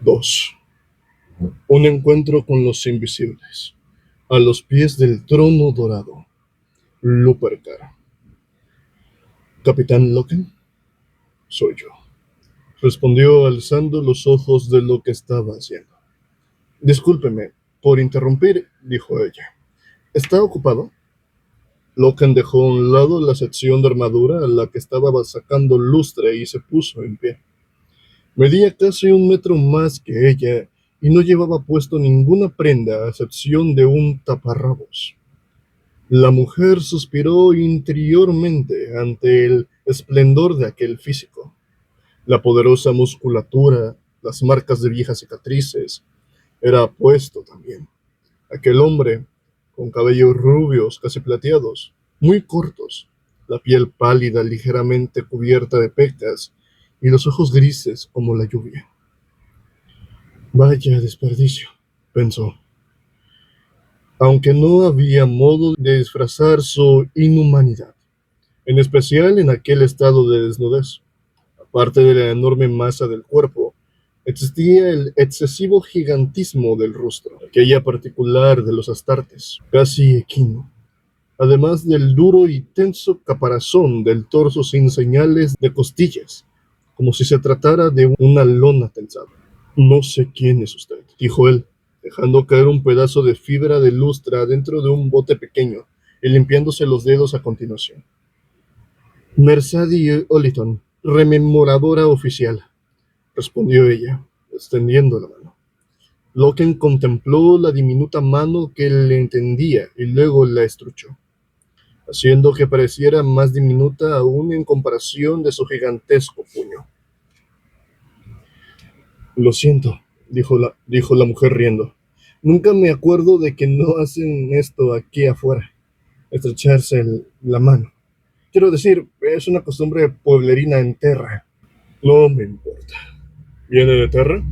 2. Un encuentro con los invisibles. A los pies del trono dorado. Lupercar. Capitán Loken, soy yo, respondió alzando los ojos de lo que estaba haciendo. Discúlpeme por interrumpir, dijo ella. ¿Está ocupado? Loken dejó a un lado la sección de armadura a la que estaba sacando lustre y se puso en pie. Medía casi 1 metro más que ella y no llevaba puesto ninguna prenda a excepción de un taparrabos. La mujer suspiró interiormente ante el esplendor de aquel físico. La poderosa musculatura, las marcas de viejas cicatrices. Era apuesto también. Aquel hombre, con cabellos rubios, casi plateados, muy cortos, la piel pálida, ligeramente cubierta de pecas, y los ojos grises como la lluvia. Vaya desperdicio, pensó. Aunque no había modo de disfrazar su inhumanidad, en especial en aquel estado de desnudez. Aparte de la enorme masa del cuerpo, existía el excesivo gigantismo del rostro, aquella particular de los astartes, casi equino, además del duro y tenso caparazón del torso sin señales de costillas, como si se tratara de una lona tensada. No sé quién es usted, dijo él, dejando caer un pedazo de fibra de lustra dentro de un bote pequeño y limpiándose los dedos a continuación. Mercedes Oliton, rememoradora oficial, respondió ella, extendiendo la mano. Loken contempló la diminuta mano que le tendía y luego la estrechó, haciendo que pareciera más diminuta aún en comparación de su gigantesco puño. Lo siento, dijo la mujer riendo. Nunca me acuerdo de que no hacen esto aquí afuera, estrecharse la mano. Quiero decir, es una costumbre pueblerina en Terra. No me importa. ¿Viene de Terra?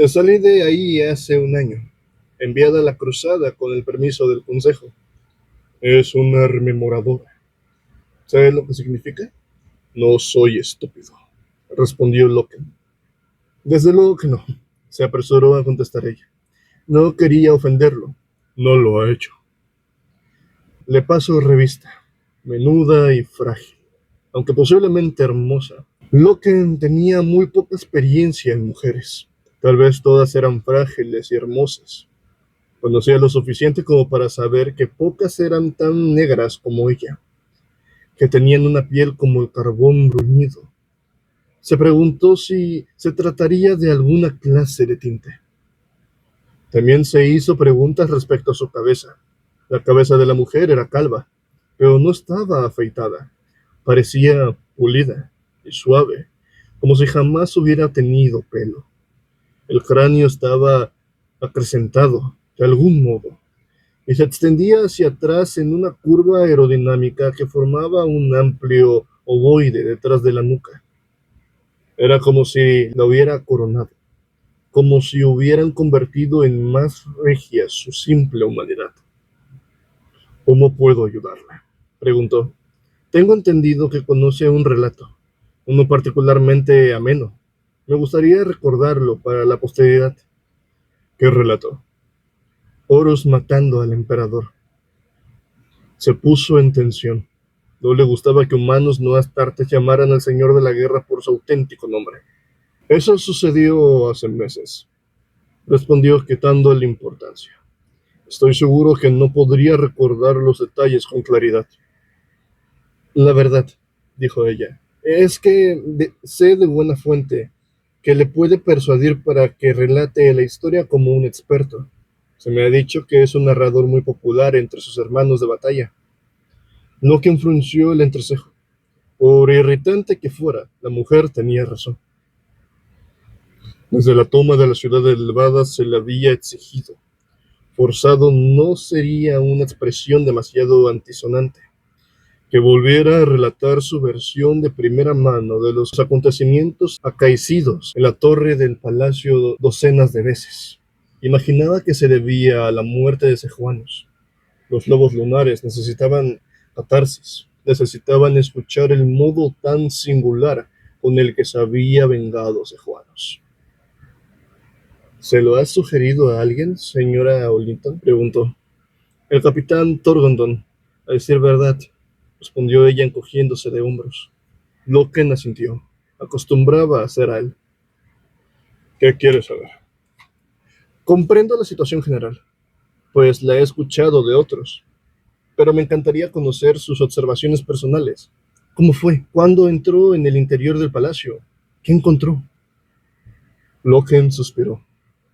Salí de ahí hace 1 año, enviada a la cruzada con el permiso del consejo. Es una rememoradora. ¿Sabes lo que significa? No soy estúpido, respondió Loken. Desde luego que no, se apresuró a contestar ella. No quería ofenderlo. No lo ha hecho. Le paso revista, menuda y frágil, aunque posiblemente hermosa. Loken tenía muy poca experiencia en mujeres. Tal vez todas eran frágiles y hermosas. Conocía lo suficiente como para saber que pocas eran tan negras como ella, que tenían una piel como el carbón bruñido. Se preguntó si se trataría de alguna clase de tinte. También se hizo preguntas respecto a su cabeza. La cabeza de la mujer era calva, pero no estaba afeitada. Parecía pulida y suave, como si jamás hubiera tenido pelo. El cráneo estaba acrecentado, de algún modo, y se extendía hacia atrás en una curva aerodinámica que formaba un amplio ovoide detrás de la nuca. Era como si la hubiera coronado, como si hubieran convertido en más regia su simple humanidad. ¿Cómo puedo ayudarla?, preguntó. Tengo entendido que conoce un relato, uno particularmente ameno. Me gustaría recordarlo para la posteridad. ¿Qué relato? Horus matando al emperador. Se puso en tensión. No le gustaba que humanos no astartes llamaran al señor de la guerra por su auténtico nombre. Eso sucedió hace meses, respondió quitándole importancia. Estoy seguro que no podría recordar los detalles con claridad. La verdad, dijo ella, es que sé de buena fuente que le puede persuadir para que relate la historia como un experto. Se me ha dicho que es un narrador muy popular entre sus hermanos de batalla. Loken frunció el entrecejo. Por irritante que fuera, la mujer tenía razón. Desde la toma de la ciudad de Levada se le había exigido. Forzado no sería una expresión demasiado antisonante. Que volviera a relatar su versión de primera mano de los acontecimientos acaecidos en la torre del palacio docenas de veces. Imaginaba que se debía a la muerte de Sejuanos. Los lobos lunares necesitaban catarsis, necesitaban escuchar el modo tan singular con el que se había vengado Sejuanos. ¿Se lo has sugerido a alguien, señora Olinton?, preguntó. El capitán Torgondon, a decir verdad, respondió ella encogiéndose de hombros. Loken asintió. Acostumbraba a hacer a él. ¿Qué quieres saber? Comprendo la situación general, pues la he escuchado de otros, pero me encantaría conocer sus observaciones personales. ¿Cómo fue? ¿Cuándo entró en el interior del palacio? ¿Qué encontró? Loken suspiró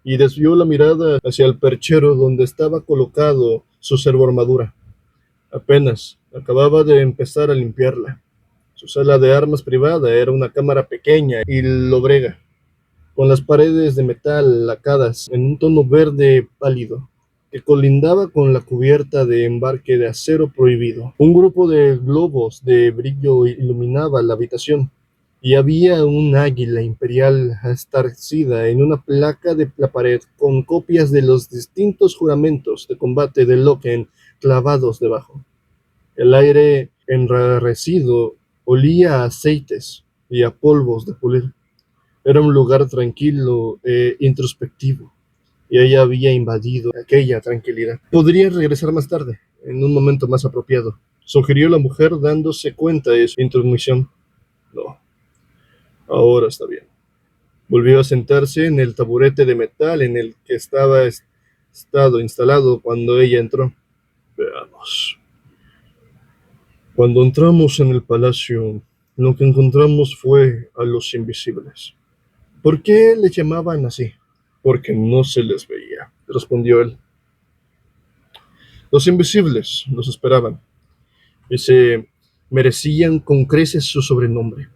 y desvió la mirada hacia el perchero donde estaba colocado su servoarmadura. Apenas acababa de empezar a limpiarla. Su sala de armas privada era una cámara pequeña y lóbrega, con las paredes de metal lacadas en un tono verde pálido, que colindaba con la cubierta de embarque de acero prohibido. Un grupo de globos de brillo iluminaba la habitación, y había un águila imperial estarcida en una placa de la pared con copias de los distintos juramentos de combate de Loken clavados debajo. El aire enrarecido olía a aceites y a polvos de pulir. Era un lugar tranquilo e introspectivo, y ella había invadido aquella tranquilidad. Podría regresar más tarde, en un momento más apropiado, sugirió la mujer dándose cuenta de su intromisión. No, ahora está bien. Volvió a sentarse en el taburete de metal en el que estaba estado instalado cuando ella entró. Veamos. Cuando entramos en el palacio, lo que encontramos fue a los invisibles. ¿Por qué les llamaban así? Porque no se les veía, respondió él. Los invisibles nos esperaban y se merecían con creces su sobrenombre.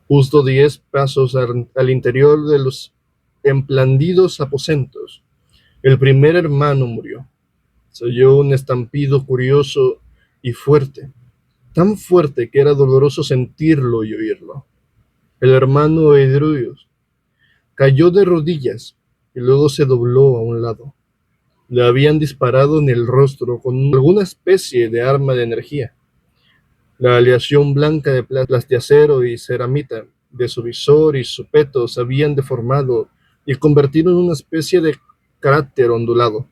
Justo 10 pasos al interior de los emplandidos aposentos, el primer hermano murió. Se oyó un estampido curioso y fuerte, tan fuerte que era doloroso sentirlo y oírlo. El hermano Edruios cayó de rodillas y luego se dobló a un lado. Le habían disparado en el rostro con alguna especie de arma de energía. La aleación blanca de plas de acero y ceramita de su visor y su peto se habían deformado y convertido en una especie de cráter ondulado,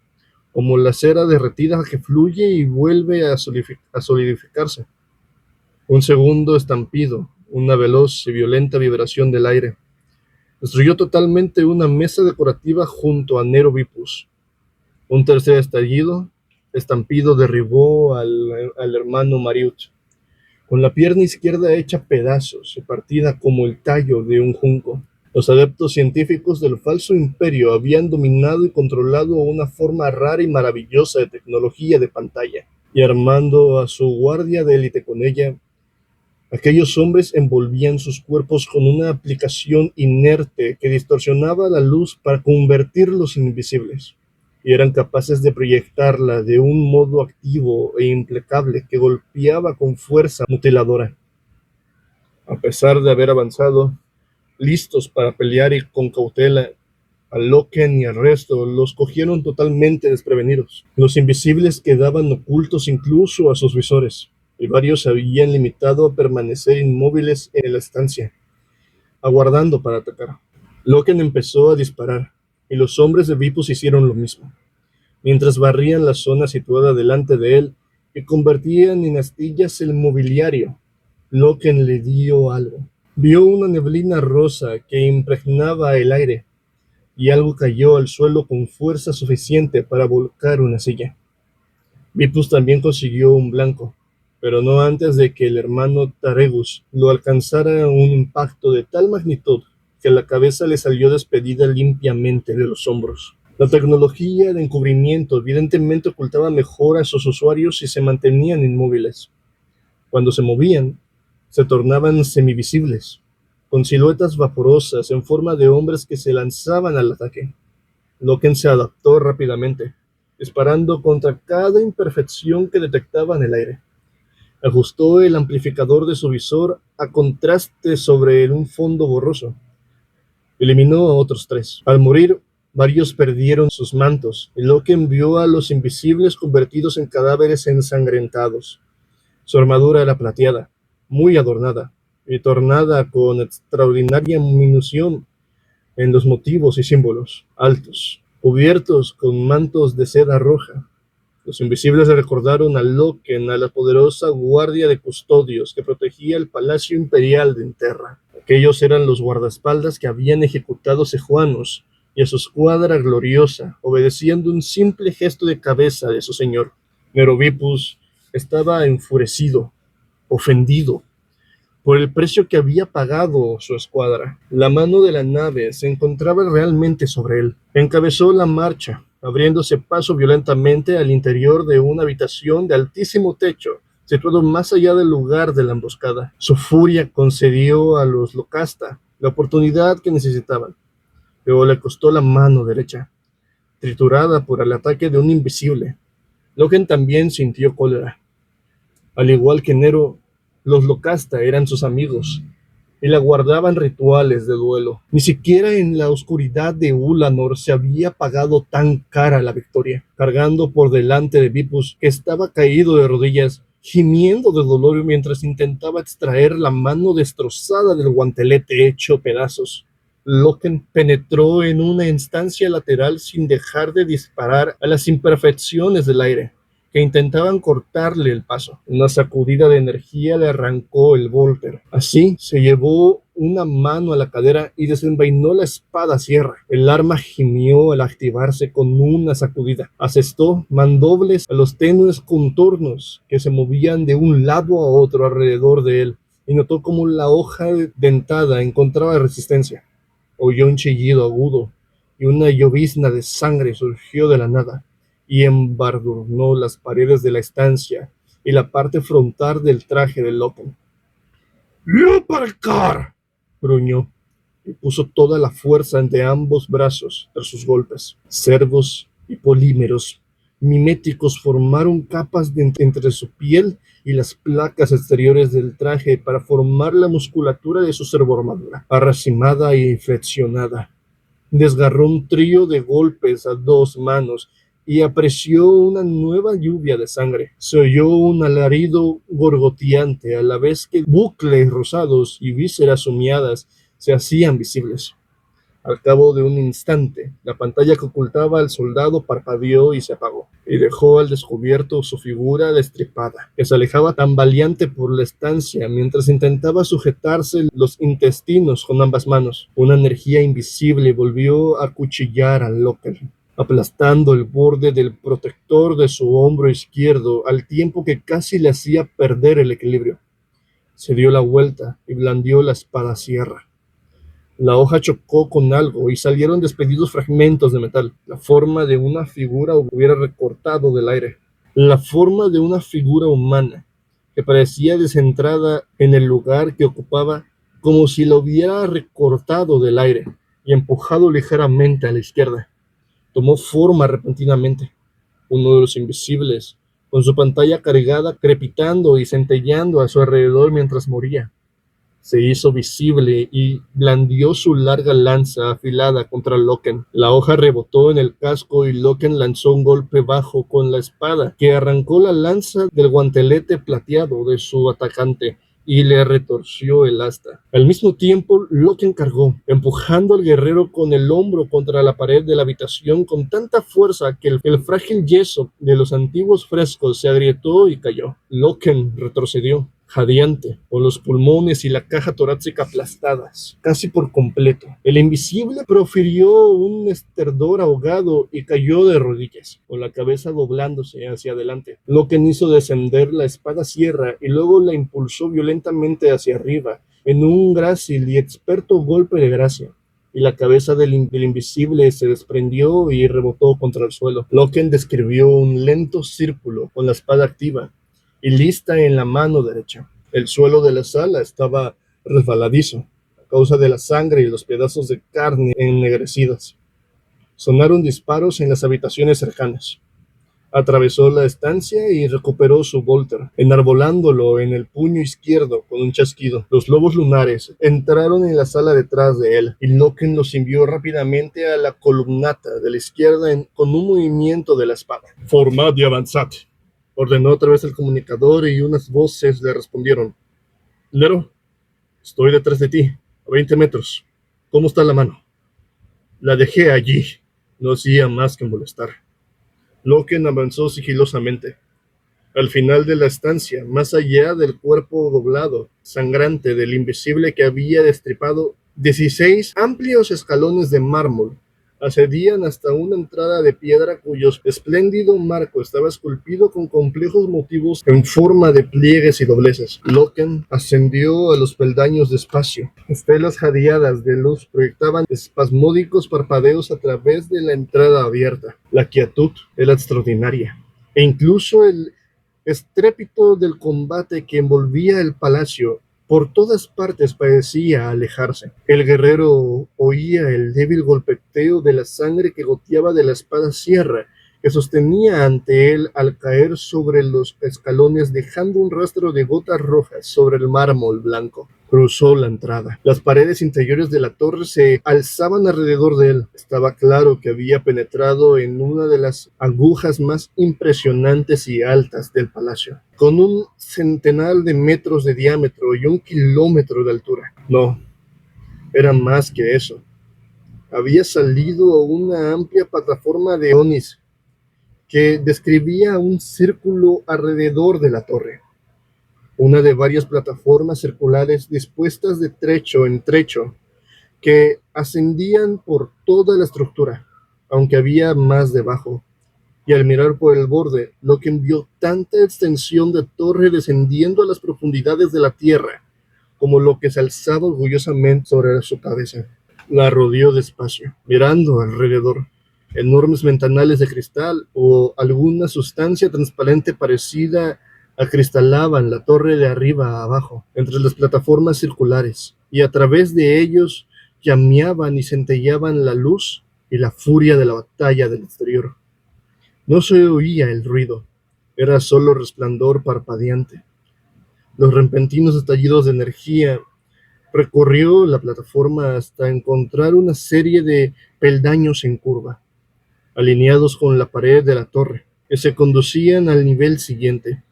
como la cera derretida que fluye y vuelve a solidificarse. Un segundo estampido, una veloz y violenta vibración del aire, destruyó totalmente una mesa decorativa junto a Nero Vipus. Un tercer estampido derribó al hermano Mariut, con la pierna izquierda hecha pedazos y partida como el tallo de un junco. Los adeptos científicos del falso imperio habían dominado y controlado una forma rara y maravillosa de tecnología de pantalla, y armando a su guardia de élite con ella, aquellos hombres envolvían sus cuerpos con una aplicación inerte que distorsionaba la luz para convertirlos en invisibles, y eran capaces de proyectarla de un modo activo e implacable que golpeaba con fuerza mutiladora. A pesar de haber avanzado, listos para pelear y con cautela, a Loken y al resto los cogieron totalmente desprevenidos. Los invisibles quedaban ocultos incluso a sus visores, y varios se habían limitado a permanecer inmóviles en la estancia, aguardando para atacar. Loken empezó a disparar, y los hombres de Vipus hicieron lo mismo, mientras barrían la zona situada delante de él y convertían en astillas el mobiliario. Loken le dio algo. Vio una neblina rosa que impregnaba el aire, y algo cayó al suelo con fuerza suficiente para volcar una silla. Vipus también consiguió un blanco, pero no antes de que el hermano Taregus lo alcanzara un impacto de tal magnitud que la cabeza le salió despedida limpiamente de los hombros. La tecnología de encubrimiento evidentemente ocultaba mejor a sus usuarios si se mantenían inmóviles. Cuando se movían, se tornaban semivisibles, con siluetas vaporosas en forma de hombres que se lanzaban al ataque. Loken se adaptó rápidamente, disparando contra cada imperfección que detectaba en el aire. Ajustó el amplificador de su visor a contraste sobre un fondo borroso. Eliminó a otros 3. Al morir, varios perdieron sus mantos, y Loken vio a los invisibles convertidos en cadáveres ensangrentados. Su armadura era plateada, muy adornada, y tornada con extraordinaria minución, en los motivos y símbolos, altos, cubiertos con mantos de seda roja. Los invisibles recordaron a Loken, a la poderosa guardia de custodios que protegía el palacio imperial de Enterra. Aquellos eran los guardaespaldas que habían ejecutado sejuanos y a su escuadra gloriosa, obedeciendo un simple gesto de cabeza de su señor. Merovipus estaba enfurecido, ofendido, por el precio que había pagado su escuadra. La mano de la nave se encontraba realmente sobre él. Encabezó la marcha, abriéndose paso violentamente al interior de una habitación de altísimo techo, situado más allá del lugar de la emboscada. Su furia concedió a los Locasta la oportunidad que necesitaban, pero le costó la mano derecha, triturada por el ataque de un invisible. Loken también sintió cólera. Al igual que Nero, los Locasta eran sus amigos y le guardaban rituales de duelo. Ni siquiera en la oscuridad de Ulanor se había pagado tan cara la victoria, cargando por delante de Vipus, que estaba caído de rodillas, gimiendo de dolor mientras intentaba extraer la mano destrozada del guantelete hecho pedazos. Loken penetró en una instancia lateral sin dejar de disparar a las imperfecciones del aire que intentaban cortarle el paso. Una sacudida de energía le arrancó el volter. Así, se llevó una mano a la cadera y desenvainó la espada sierra. El arma gimió al activarse con una sacudida. Asestó mandobles a los tenues contornos que se movían de un lado a otro alrededor de él, y notó cómo la hoja dentada encontraba resistencia. Oyó un chillido agudo, y una llovizna de sangre surgió de la nada y embadurnó las paredes de la estancia y la parte frontal del traje de Loken. ¡Lupercar! Gruñó y puso toda la fuerza de ambos brazos tras sus golpes. Cervos y polímeros miméticos formaron capas entre su piel y las placas exteriores del traje para formar la musculatura de su servoarmadura, arracimada y flexionada. Desgarró un trío de golpes a dos manos y apreció una nueva lluvia de sangre. Se oyó un alarido gorgoteante a la vez que bucles rosados y vísceras humeadas se hacían visibles. Al cabo de un instante, la pantalla que ocultaba al soldado parpadeó y se apagó, y dejó al descubierto su figura destripada, que se alejaba tambaleante por la estancia mientras intentaba sujetarse los intestinos con ambas manos. Una energía invisible volvió a acuchillar a Loken, aplastando el borde del protector de su hombro izquierdo al tiempo que casi le hacía perder el equilibrio. Se dio la vuelta y blandió la espada sierra. La hoja chocó con algo y salieron despedidos fragmentos de metal. La forma de una figura hubiera recortado del aire. La forma de una figura humana que parecía descentrada en el lugar que ocupaba, como si lo hubiera recortado del aire y empujado ligeramente a la izquierda. Tomó forma repentinamente. Uno de los invisibles, con su pantalla cargada, crepitando y centelleando a su alrededor mientras moría. Se hizo visible y blandió su larga lanza afilada contra Loken. La hoja rebotó en el casco y Loken lanzó un golpe bajo con la espada, que arrancó la lanza del guantelete plateado de su atacante y le retorció el asta. Al mismo tiempo, Loken cargó, empujando al guerrero con el hombro contra la pared de la habitación con tanta fuerza que el frágil yeso de los antiguos frescos se agrietó y cayó. Loken retrocedió, jadeante, con los pulmones y la caja torácica aplastadas, casi por completo. El invisible profirió un esterdor ahogado y cayó de rodillas, con la cabeza doblándose hacia adelante. Loken hizo descender la espada sierra y luego la impulsó violentamente hacia arriba, en un grácil y experto golpe de gracia, y la cabeza del invisible se desprendió y rebotó contra el suelo. Loken describió un lento círculo con la espada activa y lista en la mano derecha. El suelo de la sala estaba resbaladizo a causa de la sangre y los pedazos de carne ennegrecidas. Sonaron disparos en las habitaciones cercanas. Atravesó la estancia y recuperó su volter, enarbolándolo en el puño izquierdo con un chasquido. Los lobos lunares entraron en la sala detrás de él, y Loken los envió rápidamente a la columnata de la izquierda con un movimiento de la espada. «Formad y avanzad», ordenó otra vez el comunicador, y unas voces le respondieron. «Nero, estoy detrás de ti, a 20 metros. ¿Cómo está la mano?» La dejé allí. No hacía más que molestar. Loken avanzó sigilosamente. Al final de la estancia, más allá del cuerpo doblado, sangrante del invisible que había destripado, 16 amplios escalones de mármol ascendían hasta una entrada de piedra cuyo espléndido marco estaba esculpido con complejos motivos en forma de pliegues y dobleces. Loken ascendió a los peldaños despacio. Estelas jadeadas de luz proyectaban espasmódicos parpadeos a través de la entrada abierta. La quietud era extraordinaria, e incluso el estrépito del combate que envolvía el palacio por todas partes parecía alejarse. El guerrero oía el débil golpeteo de la sangre que goteaba de la espada sierra que sostenía ante él al caer sobre los escalones, dejando un rastro de gotas rojas sobre el mármol blanco. Cruzó la entrada. Las paredes interiores de la torre se alzaban alrededor de él. Estaba claro que había penetrado en una de las agujas más impresionantes y altas del palacio, con un centenar de metros de diámetro y 1 kilómetro de altura. No, era más que eso. Había salido a una amplia plataforma de onis que describía un círculo alrededor de la torre, una de varias plataformas circulares dispuestas de trecho en trecho que ascendían por toda la estructura, aunque había más debajo. Y al mirar por el borde, Loken vio tanta extensión de torre descendiendo a las profundidades de la tierra, como lo que se alzaba orgullosamente sobre su cabeza. La rodeó despacio, mirando alrededor. Enormes ventanales de cristal o alguna sustancia transparente parecida acristalaban la torre de arriba a abajo, entre las plataformas circulares, y a través de ellos llameaban y centelleaban la luz y la furia de la batalla del exterior. No se oía el ruido, era solo resplandor parpadeante. Los repentinos estallidos de energía. Recorrió la plataforma hasta encontrar una serie de peldaños en curva, alineados con la pared de la torre, que se conducían al nivel siguiente.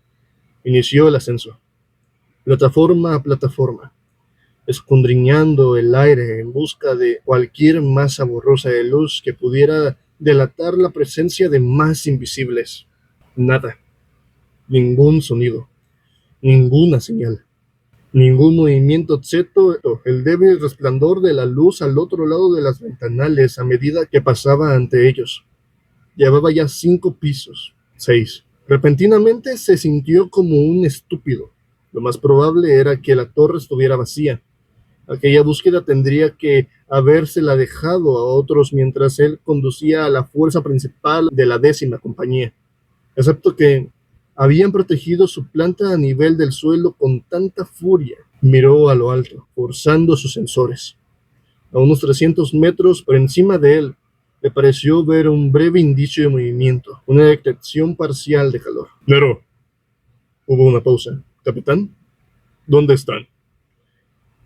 Inició el ascenso, plataforma a plataforma, escudriñando el aire en busca de cualquier masa borrosa de luz que pudiera delatar la presencia de más invisibles. Nada, ningún sonido, ninguna señal. Ningún movimiento excepto el débil resplandor de la luz al otro lado de las ventanales a medida que pasaba ante ellos. Llevaba ya 5 pisos, 6. Repentinamente se sintió como un estúpido. Lo más probable era que la torre estuviera vacía. Aquella búsqueda tendría que habérsela dejado a otros mientras él conducía a la fuerza principal de la 10ª compañía. Excepto que habían protegido su planta a nivel del suelo con tanta furia. Miró a lo alto, forzando sus sensores. A unos 300 metros por encima de él, le pareció ver un breve indicio de movimiento, una detección parcial de calor. Pero hubo una pausa. ¿Capitán? ¿Dónde están?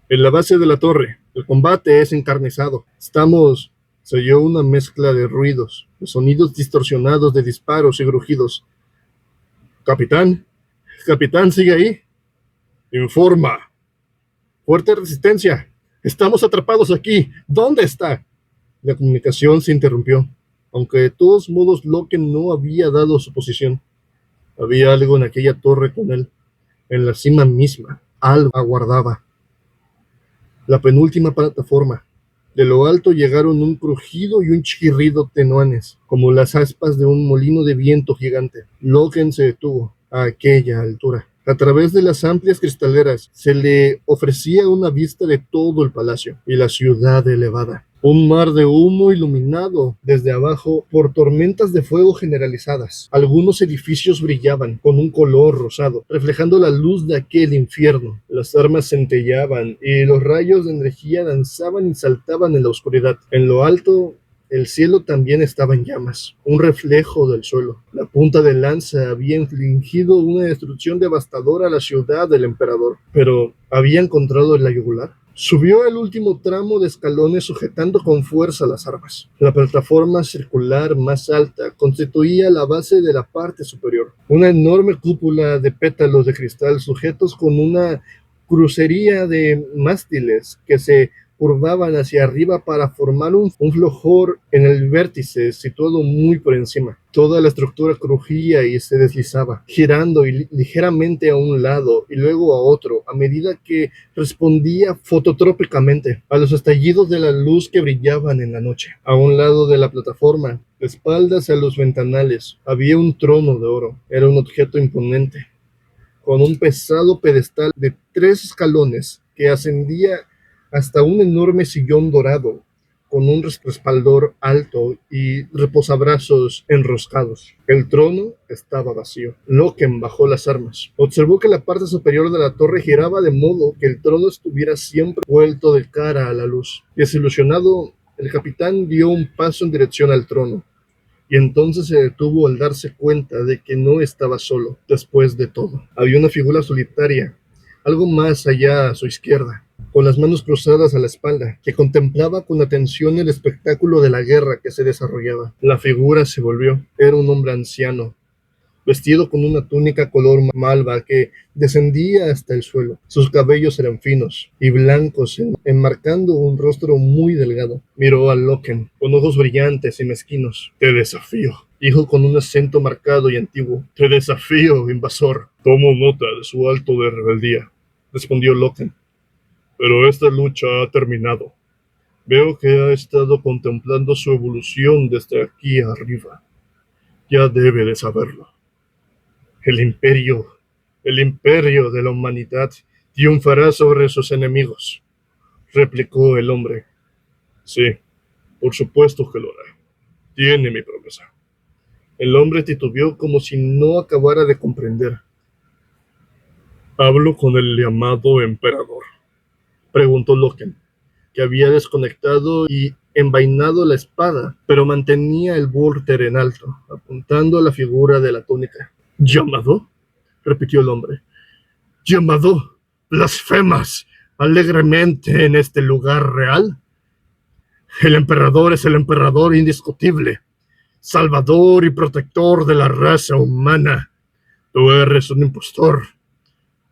En la base de la torre. El combate es encarnizado. Estamos... Se oyó una mezcla de ruidos, de sonidos distorsionados de disparos y grujidos. Capitán, capitán, ¿sigue ahí? Informa. Fuerte resistencia. Estamos atrapados aquí. ¿Dónde está? La comunicación se interrumpió, aunque de todos modos Loken no había dado su posición. Había algo en aquella torre con él. En la cima misma, algo aguardaba. La penúltima plataforma. De lo alto llegaron un crujido y un chirrido tenues, como las aspas de un molino de viento gigante. Loken se detuvo a aquella altura. A través de las amplias cristaleras se le ofrecía una vista de todo el palacio y la ciudad elevada. Un mar de humo iluminado desde abajo por tormentas de fuego generalizadas. Algunos edificios brillaban con un color rosado, reflejando la luz de aquel infierno. Las armas centellaban y los rayos de energía danzaban y saltaban en la oscuridad. En lo alto, el cielo también estaba en llamas, un reflejo del suelo. La punta de lanza había infligido una destrucción devastadora a la ciudad del emperador, pero ¿había encontrado la yugular? Subió el último tramo de escalones sujetando con fuerza las armas. La plataforma circular más alta constituía la base de la parte superior. Una enorme cúpula de pétalos de cristal sujetos con una crucería de mástiles que se curvaban hacia arriba para formar un flojor en el vértice situado muy por encima. Toda la estructura crujía y se deslizaba, girando ligeramente a un lado y luego a otro, a medida que respondía fototrópicamente a los estallidos de la luz que brillaban en la noche. A un lado de la plataforma, de espaldas a los ventanales, había un trono de oro. Era un objeto imponente, con un pesado pedestal de 3 escalones que ascendía hasta un enorme sillón dorado, con un respaldor alto y reposabrazos enroscados. El trono estaba vacío. Loken bajó las armas. Observó que la parte superior de la torre giraba de modo que el trono estuviera siempre vuelto de cara a la luz. Desilusionado, el capitán dio un paso en dirección al trono. Y entonces se detuvo al darse cuenta de que no estaba solo. Después de todo, había una figura solitaria, algo más allá a su izquierda, con las manos cruzadas a la espalda, que contemplaba con atención el espectáculo de la guerra que se desarrollaba. La figura se volvió. Era un hombre anciano, vestido con una túnica color malva que descendía hasta el suelo. Sus cabellos eran finos y blancos, enmarcando un rostro muy delgado. Miró a Loken con ojos brillantes y mezquinos. «Te desafío», dijo con un acento marcado y antiguo. «Te desafío, invasor». «Tomo nota de su alto de rebeldía», respondió Loken. «Pero esta lucha ha terminado. Veo que ha estado contemplando su evolución desde aquí arriba. Ya debe de saberlo. El imperio de la humanidad triunfará sobre sus enemigos», replicó el hombre. «Sí, por supuesto que lo hará. Tiene mi promesa». El hombre titubeó como si no acabara de comprender. «¿Hablo con el llamado emperador?», preguntó Loken, que había desconectado y envainado la espada, pero mantenía el búrter en alto, apuntando a la figura de la túnica. «¿Llamado?», repitió el hombre. «¿Llamado? ¿Blasfemas alegremente en este lugar real? El emperador es el emperador indiscutible, salvador y protector de la raza humana. Tú eres un impostor,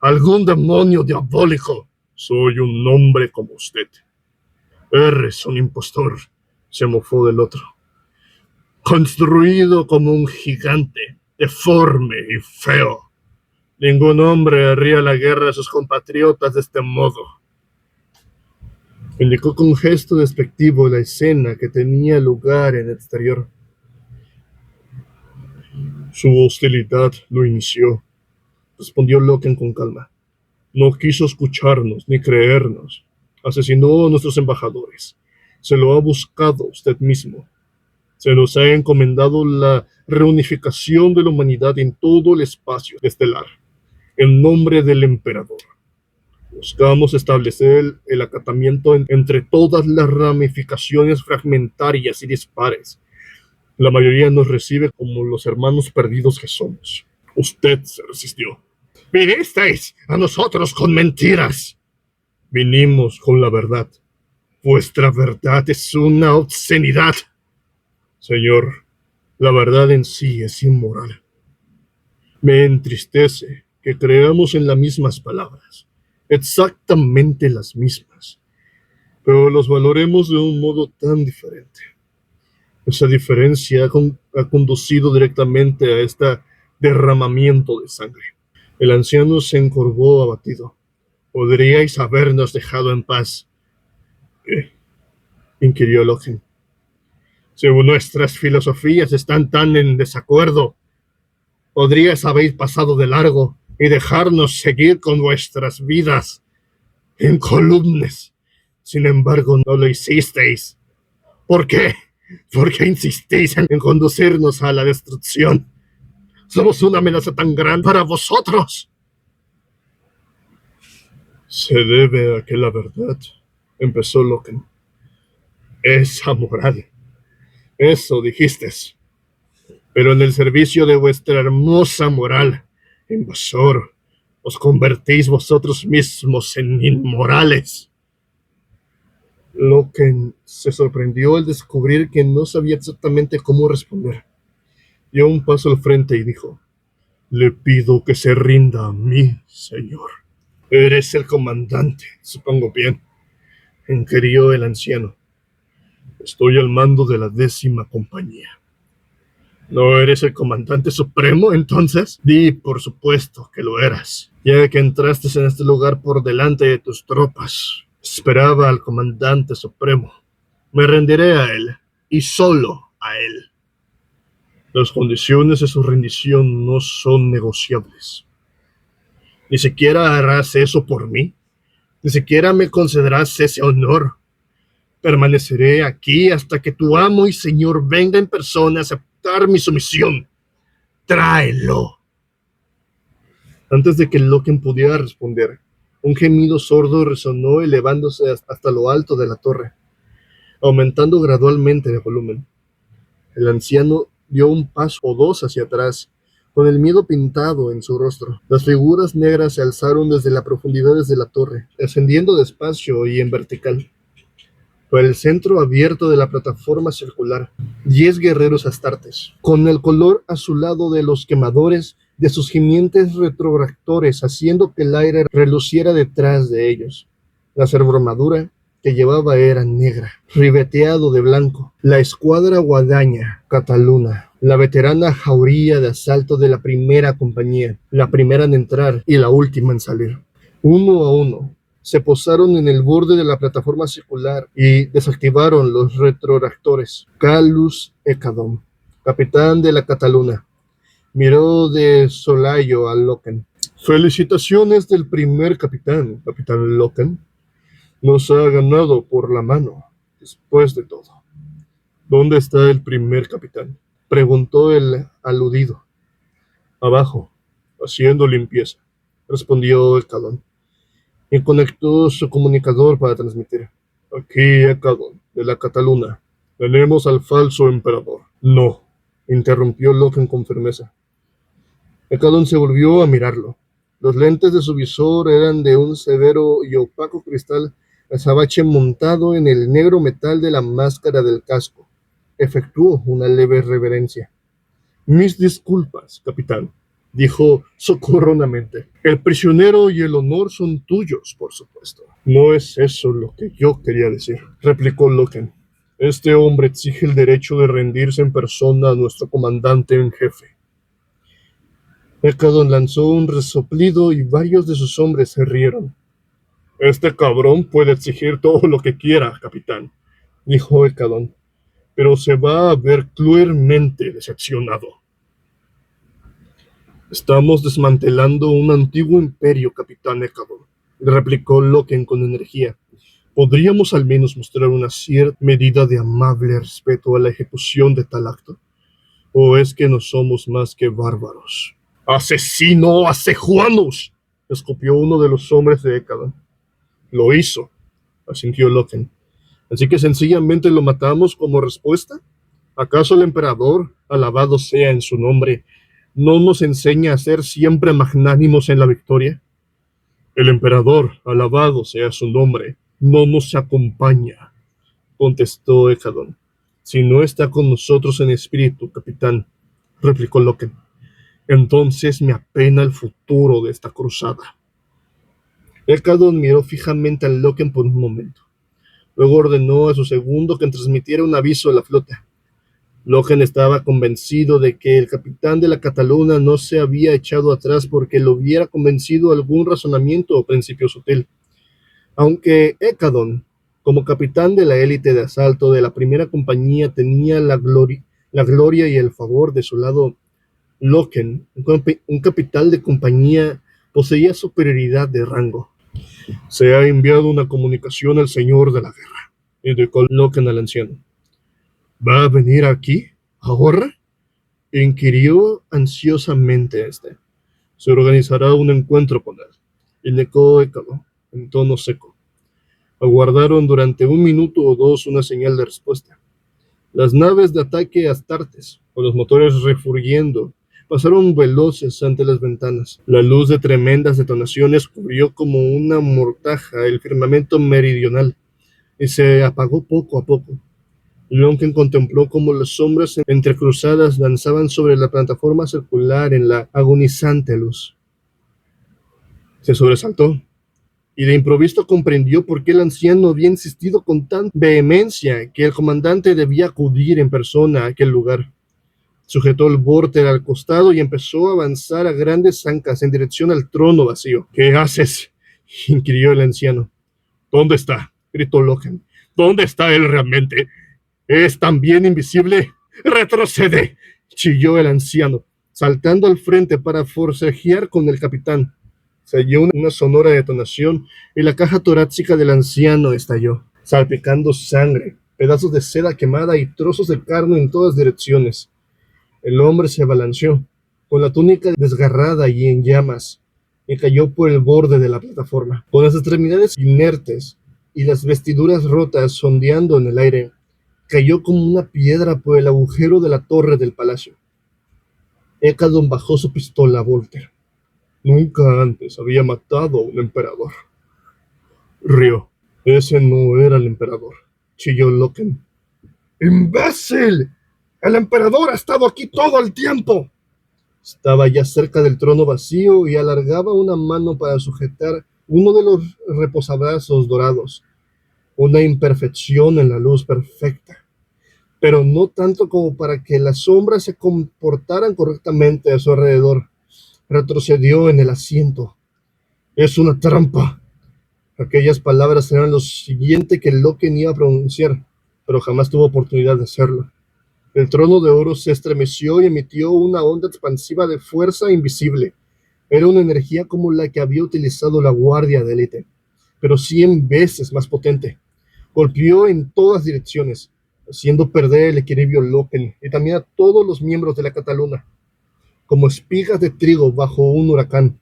algún demonio diabólico». «Soy un hombre como usted». «Eres un impostor», se mofó del otro. «Construido como un gigante, deforme y feo. Ningún hombre haría la guerra a sus compatriotas de este modo». Indicó con gesto despectivo la escena que tenía lugar en el exterior. «Su hostilidad lo inició», respondió Loken con calma. «No quiso escucharnos ni creernos. Asesinó a nuestros embajadores. Se lo ha buscado usted mismo. Se nos ha encomendado la reunificación de la humanidad en todo el espacio estelar, en nombre del emperador. Buscamos establecer el acatamiento entre todas las ramificaciones fragmentarias y dispares. La mayoría nos recibe como los hermanos perdidos que somos. Usted se resistió. Vinisteis a nosotros con mentiras. Vinimos con la verdad. Vuestra verdad es una obscenidad. Señor, la verdad en sí es inmoral. Me entristece que creamos en las mismas palabras, exactamente las mismas, pero los valoremos de un modo tan diferente. Esa diferencia ha conducido directamente a este derramamiento de sangre. El anciano se encorvó abatido. «¿Podríais habernos dejado en paz?», inquirió Loken. «Si nuestras filosofías están tan en desacuerdo, podríais haber pasado de largo y dejarnos seguir con vuestras vidas incolubles. Sin embargo, no lo hicisteis. ¿Por qué? ¿Por qué insistís en conducirnos a la destrucción? Somos una amenaza tan grande para vosotros». «Se debe a que la verdad», empezó Loken, «es amoral. Eso dijistes. Pero en el servicio de vuestra hermosa moral, invasor, os convertís vosotros mismos en inmorales». Loken se sorprendió al descubrir que no sabía exactamente cómo responder. Dio un paso al frente y dijo: «Le pido que se rinda a mí, señor. Eres el comandante, supongo bien. inquirió el anciano. Estoy al mando de la 10ª compañía. ¿No eres el comandante supremo, entonces? Di, por supuesto, que lo eras, ya que entraste en este lugar por delante de tus tropas. Esperaba al comandante supremo. Me rendiré a él, y solo a él. Las condiciones de su rendición no son negociables. Ni siquiera harás eso por mí. Ni siquiera me concederás ese honor. Permaneceré aquí hasta que tu amo y señor venga en persona a aceptar mi sumisión. ¡Tráelo! Antes de que Loken pudiera responder, un gemido sordo resonó elevándose hasta lo alto de la torre, aumentando gradualmente de volumen. El anciano dio un paso o dos hacia atrás, con el miedo pintado en su rostro. Las figuras negras se alzaron desde las profundidades de la torre, ascendiendo despacio y en vertical. Por el centro abierto de la plataforma circular, 10 guerreros astartes, con el color azulado de los quemadores de sus gimientes retroractores, haciendo que el aire reluciera detrás de ellos. La armadura que llevaba era negra, ribeteado de blanco. La escuadra guadaña Cataluna, la veterana jauría de asalto de la primera compañía, la primera en entrar y la última en salir. Uno a uno, se posaron en el borde de la plataforma circular y desactivaron los retroractores. Calus Ecadón, capitán de la Cataluna, miró de solayo a Loken. Felicitaciones del primer capitán, capitán Loken. Nos ha ganado por la mano, después de todo. ¿Dónde está el primer capitán?, preguntó el aludido. Abajo, haciendo limpieza, respondió el Calón, y conectó su comunicador para transmitir. Aquí, Ecadón, de la Cataluna. Tenemos al falso emperador. No, interrumpió Loken con firmeza. Ecadón se volvió a mirarlo. Los lentes de su visor eran de un severo y opaco cristal azabache montado en el negro metal de la máscara del casco. Efectuó una leve reverencia. Mis disculpas, capitán, dijo socorronamente. El prisionero y el honor son tuyos, por supuesto. No es eso lo que yo quería decir, replicó Loken. Este hombre exige el derecho de rendirse en persona a nuestro comandante en jefe. Ecadón lanzó un resoplido y varios de sus hombres se rieron. Este cabrón puede exigir todo lo que quiera, capitán, dijo Ecadón, pero se va a ver cruelmente decepcionado. Estamos desmantelando un antiguo imperio, capitán Ecadón, replicó Loken con energía. ¿Podríamos al menos mostrar una cierta medida de amable respeto a la ejecución de tal acto? ¿O es que no somos más que bárbaros? ¡Asesino acejuanos!, escupió uno de los hombres de Ecadón. Lo hizo, asintió Loken. ¿Así que sencillamente lo matamos como respuesta? ¿Acaso el emperador, alabado sea en su nombre, no nos enseña a ser siempre magnánimos en la victoria? El emperador, alabado sea su nombre, no nos acompaña, contestó Ecadón. Si no está con nosotros en espíritu, capitán, replicó Loken, entonces me apena el futuro de esta cruzada. Ecadón miró fijamente a Loken por un momento. Luego ordenó a su segundo que transmitiera un aviso a la flota. Loken estaba convencido de que el capitán de la Cataluna no se había echado atrás porque lo hubiera convencido algún razonamiento o principio sutil. Aunque Ecadón, como capitán de la élite de asalto de la primera compañía, tenía la gloria y el favor de su lado, Loken, un capitán de compañía, poseía superioridad de rango. Se ha enviado una comunicación al señor de la guerra, indicó Loken al anciano. ¿Va a venir aquí, ahora?, inquirió ansiosamente este. Se organizará un encuentro con él, indicó Ecadón en tono seco. Aguardaron durante 1 minuto o 2 una señal de respuesta. Las naves de ataque astartes, con los motores refurgiendo, pasaron veloces ante las ventanas. La luz de tremendas detonaciones cubrió como una mortaja el firmamento meridional y se apagó poco a poco. Loken contempló cómo las sombras entrecruzadas danzaban sobre la plataforma circular en la agonizante luz. Se sobresaltó. y de improviso comprendió por qué el anciano había insistido con tanta vehemencia que el comandante debía acudir en persona a aquel lugar. Sujetó el bórter al costado y empezó a avanzar a grandes zancas en dirección al trono vacío. ¿Qué haces?, inquirió el anciano. ¿Dónde está?, gritó Loken. ¿Dónde está él realmente? ¿Es también invisible? ¡Retrocede!, chilló el anciano, saltando al frente para forcejear con el capitán. Se oyó una sonora detonación y la caja torácica del anciano estalló, salpicando sangre, pedazos de seda quemada y trozos de carne en todas direcciones. El hombre se abalanzó, con la túnica desgarrada y en llamas, y cayó por el borde de la plataforma, con las extremidades inertes y las vestiduras rotas ondeando en el aire. Cayó como una piedra por el agujero de la torre del palacio. Ekadon bajó su pistola a Volter. Nunca antes había matado a un emperador. Rió. Ese no era el emperador, chilló Loken. ¡Imbécil! ¡El emperador ha estado aquí todo el tiempo! Estaba ya cerca del trono vacío y alargaba una mano para sujetar uno de los reposabrazos dorados. Una imperfección en la luz perfecta, pero no tanto como para que las sombras se comportaran correctamente a su alrededor. Retrocedió en el asiento. Es una trampa. Aquellas palabras eran lo siguiente que Loken iba a pronunciar, pero jamás tuvo oportunidad de hacerlo. El trono de oro se estremeció y emitió una onda expansiva de fuerza invisible. Era una energía como la que había utilizado la guardia de élite, pero 100 veces más potente. Golpeó en todas direcciones, haciendo perder el equilibrio a Loken y también a todos los miembros de la Cataluna, como espigas de trigo bajo un huracán.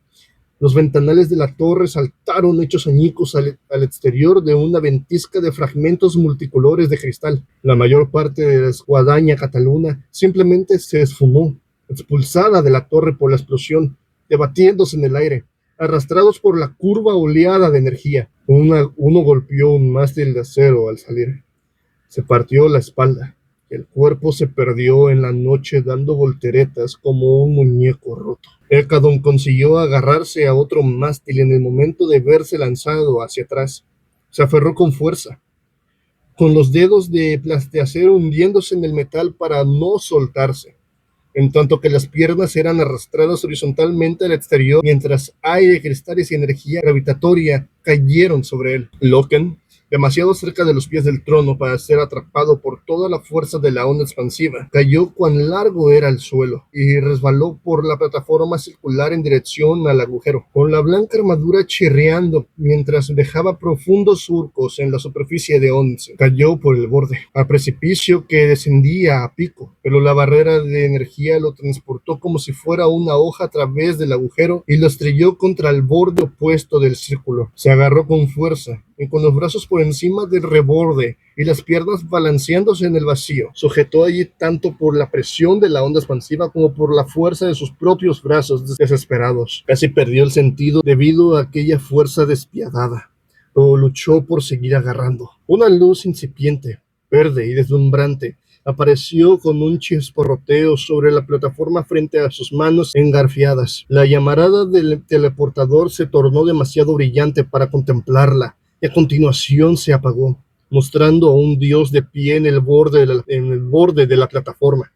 Los ventanales de la torre saltaron hechos añicos al exterior de una ventisca de fragmentos multicolores de cristal. La mayor parte de la escuadrilla cataluna simplemente se esfumó, expulsada de la torre por la explosión, debatiéndose en el aire, arrastrados por la curva oleada de energía. Uno golpeó un mástil de acero al salir. Se partió la espalda. El cuerpo se perdió en la noche dando volteretas como un muñeco roto. Ekadon consiguió agarrarse a otro mástil en el momento de verse lanzado hacia atrás. Se aferró con fuerza, con los dedos de plastiacero hundiéndose en el metal para no soltarse, en tanto que las piernas eran arrastradas horizontalmente al exterior mientras aire, cristales y energía gravitatoria cayeron sobre él. Loken, demasiado cerca de los pies del trono para ser atrapado por toda la fuerza de la onda expansiva, cayó cuán largo era el suelo y resbaló por la plataforma circular en dirección al agujero, con la blanca armadura chirriando mientras dejaba profundos surcos en la superficie de Once. Cayó por el borde, al precipicio que descendía a pico, pero la barrera de energía lo transportó como si fuera una hoja a través del agujero y lo estrelló contra el borde opuesto del círculo. Se agarró con fuerza y con los brazos por encima del reborde y las piernas balanceándose en el vacío. Sujetó allí tanto por la presión de la onda expansiva como por la fuerza de sus propios brazos desesperados. Casi perdió el sentido debido a aquella fuerza despiadada, pero luchó por seguir agarrando. Una luz incipiente, verde y deslumbrante, apareció con un chisporroteo sobre la plataforma frente a sus manos engarfiadas. La llamarada del teleportador se tornó demasiado brillante para contemplarla, y a continuación se apagó, mostrando a un dios de pie en el borde de la plataforma.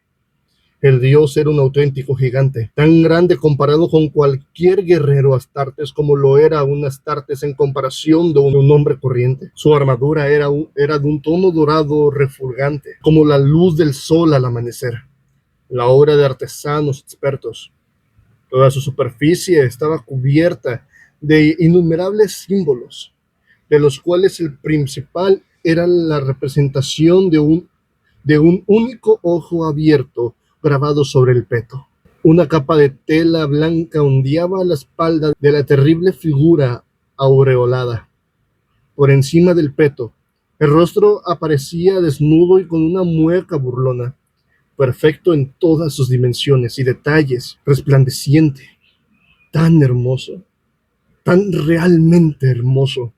El dios era un auténtico gigante, tan grande comparado con cualquier guerrero astartes como lo era un astartes en comparación de un hombre corriente. Su armadura era de un tono dorado refulgante, como la luz del sol al amanecer, la obra de artesanos expertos. Toda su superficie estaba cubierta de innumerables símbolos, de los cuales el principal era la representación de un único ojo abierto grabado sobre el peto. Una capa de tela blanca ondeaba a la espalda de la terrible figura aureolada. Por encima del peto, el rostro aparecía desnudo y con una mueca burlona, perfecto en todas sus dimensiones y detalles, resplandeciente, tan hermoso, tan realmente hermoso.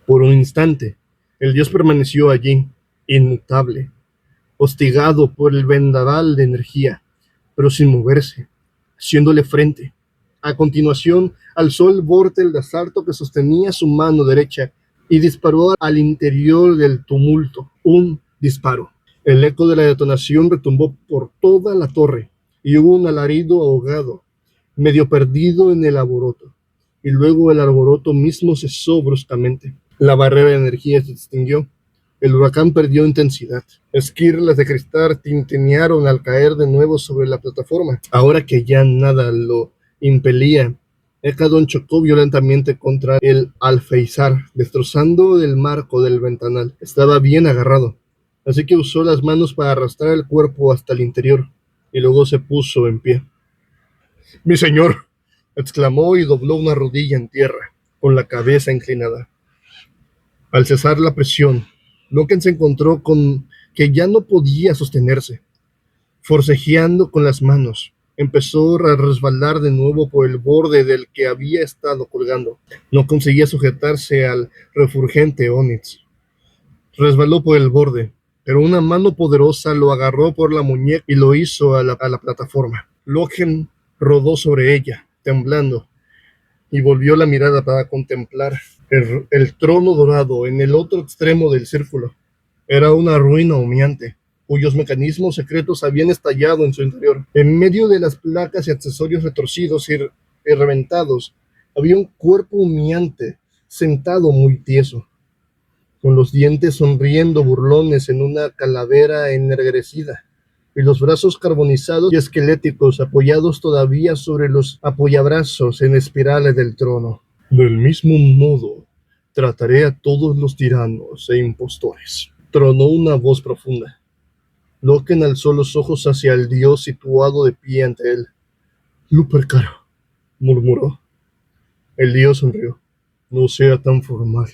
Por un instante, el dios permaneció allí, inmutable, hostigado por el vendaval de energía, pero sin moverse, haciéndole frente. A continuación, alzó el borde de asalto que sostenía su mano derecha y disparó al interior del tumulto. Un disparo. El eco de la detonación retumbó por toda la torre y hubo un alarido ahogado, medio perdido en el alboroto. Y luego el alboroto mismo cesó bruscamente. La barrera de energía se extinguió. El huracán perdió intensidad. Esquirlas de cristal tintinearon al caer de nuevo sobre la plataforma. Ahora que ya nada lo impelía, Ecadón chocó violentamente contra el alféizar, destrozando el marco del ventanal. Estaba bien agarrado, así que usó las manos para arrastrar el cuerpo hasta el interior, y luego se puso en pie. «Mi señor», exclamó y dobló una rodilla en tierra, con la cabeza inclinada. Al cesar la presión, Loken se encontró con que ya no podía sostenerse. Forcejeando con las manos, empezó a resbalar de nuevo por el borde del que había estado colgando. No conseguía sujetarse al refulgente ónix. Resbaló por el borde, pero una mano poderosa lo agarró por la muñeca y lo hizo a la plataforma. Loken rodó sobre ella, temblando, y volvió la mirada para contemplar el trono dorado en el otro extremo del círculo. Era una ruina humeante, cuyos mecanismos secretos habían estallado en su interior. En medio de las placas y accesorios retorcidos y reventados, había un cuerpo humeante, sentado muy tieso, con los dientes sonriendo burlones en una calavera ennegrecida, y los brazos carbonizados y esqueléticos apoyados todavía sobre los apoyabrazos en espirales del trono. Del mismo modo, trataré a todos los tiranos e impostores, tronó una voz profunda. Loken alzó los ojos hacia el dios situado de pie ante él. «Lupercar», murmuró. El dios sonrió. «No sea tan formal.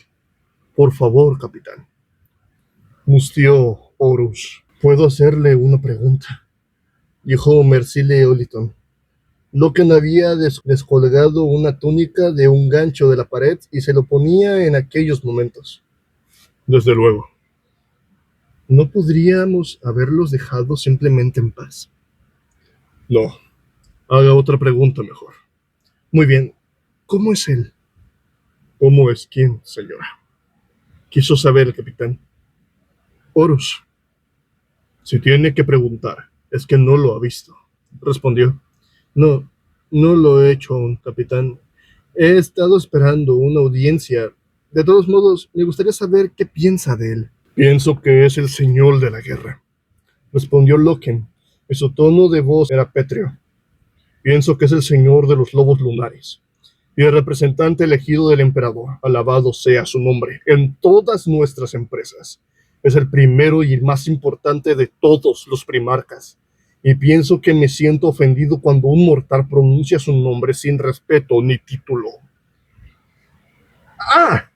Por favor, capitán». Mustió Horus. «¿Puedo hacerle una pregunta?», dijo Mercile Oliton. Loken había descolgado una túnica de un gancho de la pared y se lo ponía en aquellos momentos. «Desde luego». ¿No podríamos haberlos dejado simplemente en paz? «No. Haga otra pregunta mejor». «Muy bien. ¿Cómo es él?» «¿Cómo es quién, señora?», quiso saber el capitán. «Horus». «Si tiene que preguntar, es que no lo ha visto», respondió. «No, no lo he hecho aún, capitán. He estado esperando una audiencia. De todos modos, me gustaría saber qué piensa de él». «Pienso que es el señor de la guerra», respondió Loken, y su tono de voz era pétreo. «Pienso que es el señor de los lobos lunares y el representante elegido del emperador. Alabado sea su nombre en todas nuestras empresas. Es el primero y el más importante de todos los primarcas. Y pienso que me siento ofendido cuando un mortal pronuncia su nombre sin respeto ni título». «¡Ah!»,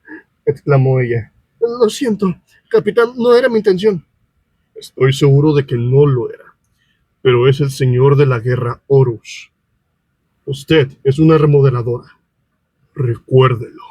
exclamó ella. «Lo siento, capitán, no era mi intención». «Estoy seguro de que no lo era, pero es el señor de la guerra Horus. Usted es una remodeladora. Recuérdelo».